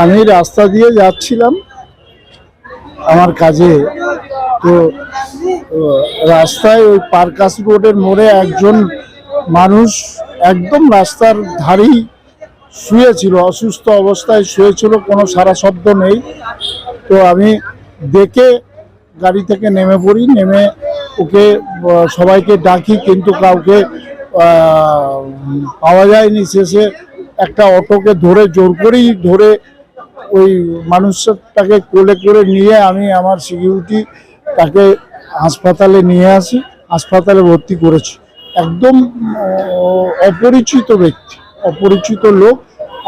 আমি রাস্তা দিয়ে যাচ্ছিলাম আমার কাজে, তো রাস্তায় ওই পার্কাস রোডের মোড়ে একজন মানুষ একদম রাস্তার ধারেই শুয়েছিল, অসুস্থ অবস্থায় শুয়েছিল, কোনো সারা শব্দ নেই। তো আমি দেখে গাড়ি থেকে নেমে পড়ি, নেমে ওকে সবাইকে ডাকি, কিন্তু কাউকে পাওয়া যায়নি। শেষে একটা অটোকে ধরে জোর করেই ধরে ওই মানুষটাকে কোলে করে নিয়ে আমি আমার সিকিউরিটি তাকে হাসপাতালে নিয়ে আসি, হাসপাতালে ভর্তি করেছি। একদম অপরিচিত ব্যক্তি, অপরিচিত লোক,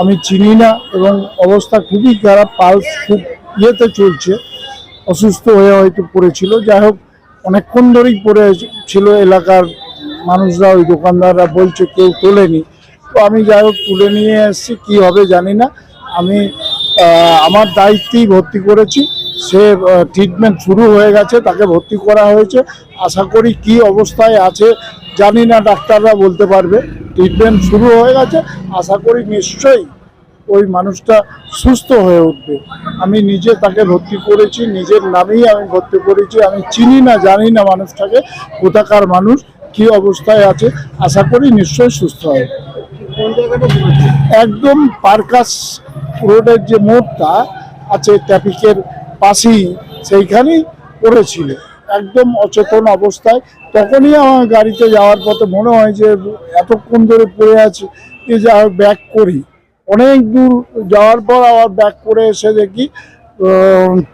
আমি চিনি না, এবং অবস্থা খুবই খারাপ, পালস খুব ইয়েতে চলছে, অসুস্থ হয়ে হয়তো পড়েছিল। যাই হোক, অনেকক্ষণ ধরেই পড়ে ছিল, এলাকার মানুষরা ওই দোকানদাররা বলছে কেউ তোলেনি। তো আমি যাই হোক তুলে নিয়ে এসেছি, কী হবে জানি না। আমি আমার দায়িত্বেই ভর্তি করেছি, সে ট্রিটমেন্ট শুরু হয়ে গেছে, তাকে ভর্তি করা হয়েছে। আশা করি কি অবস্থায় আছে জানি না, ডাক্তাররা বলতে পারবে। ট্রিটমেন্ট শুরু হয়ে গেছে, আশা করি নিশ্চয়ই ওই মানুষটা সুস্থ হয়ে উঠবে। আমি নিজে তাকে ভর্তি করেছি, নিজের নামেই আমি ভর্তি করেছি। আমি চিনি না, জানি না মানুষটাকে, কোথাকার মানুষ, কি অবস্থায় আছে। আশা করি নিশ্চয়ই সুস্থ হবে। একদম পার্কাস রোডের যে মোড়টা আছে ট্রাফিকের পাশেই, সেইখানেই পড়েছিল একদম অচেতন অবস্থায়। তখনই আমার গাড়িতে যাওয়ার পথে মনে হয় যে এতক্ষণ ধরে পড়ে আছে, যা ব্যাক করি। অনেক দূর যাওয়ার পর আবার ব্যাক করে এসে দেখি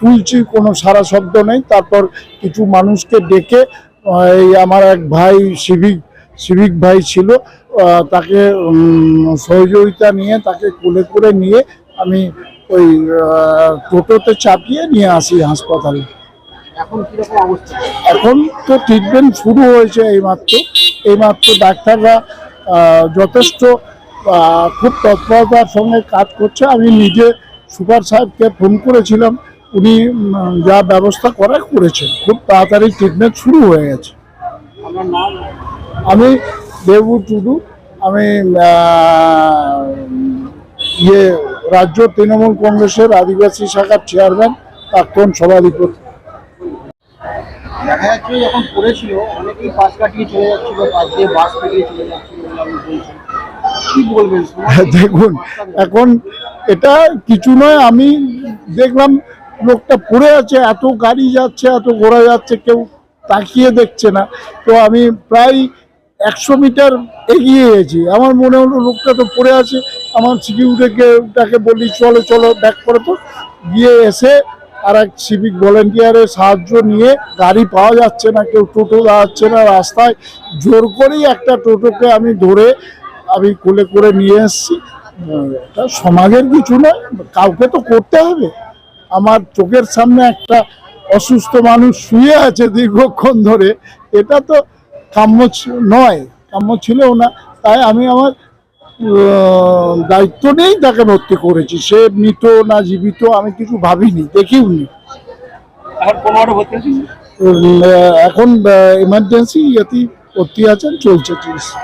তুলছি, কোনো সারা শব্দ নেই। তারপর কিছু মানুষকে ডেকে, এই আমার এক ভাই সিভিক ভাই ছিল, তাকে সহযোগিতা নিয়ে তাকে কোলে করে নিয়ে আমি ওই টোটোতে চাপিয়ে নিয়ে আসি হাসপাতালে। এখন তো ট্রিটমেন্ট শুরু হয়েছে এইমাত্র ডাক্তাররা যথেষ্ট খুব তৎপরতার সঙ্গে কাজ করছে। আমি নিজে সুপার সাহেবকে ফোন করেছিলাম, উনি যা ব্যবস্থা করেছেন, খুব তাড়াতাড়ি ট্রিটমেন্ট শুরু হয়ে গেছে। আমি দেবু টুডু, আমি রাজ্য তৃণমূল কংগ্রেসের আদিবাসী শাখার চেয়ারম্যান, প্রাক্তন সভাধিপতি। দেখা যাচ্ছে যখন পড়েছিল অনেকেই পাশ কাটিয়ে চলে যাচ্ছিল, পাশ দিয়ে বাস পেরিয়ে চলে যাচ্ছিল, কি বলবেন? দেখুন, এখন এটা কিছু নয়, আমি দেখলাম লোকটা পড়ে আছে, এত গাড়ি যাচ্ছে, এত ঘোড়া যাচ্ছে, কেউ তাকিয়ে দেখছে না। তো আমি প্রায় 100 মিটার এগিয়ে গেছি, আমার মনে হলো লোকটা তো পড়ে আছে। আমার সিকিউরিটিকে বলি চলো চলো ব্যাক করে, তো গিয়ে এসে আর এক সিভিক ভলেন্টিয়ারের সাহায্য নিয়ে, গাড়ি পাওয়া যাচ্ছে না, কেউ টোটো যাচ্ছে না রাস্তায়, জোর করেই একটা টোটোকে আমি ধরে আমি কোলে করে নিয়ে এসেছি। এটা সমাজের কিছু নয়, কাউকে তো করতে হবে। আমার চোখের সামনে একটা অসুস্থ মানুষ শুয়ে আছে দীর্ঘক্ষণ ধরে, এটা তো কাম্য নয়, কাম্য ছিলও না। তাই আমি আমার দায়িত্ব নিয়েই তাকে ভর্তি করেছি। সে মৃত না জীবিত আমি কিছু ভাবিনি, দেখিওনি। এখন ইমার্জেন্সি ভর্তি আছেন, চলছে চিকিৎসা।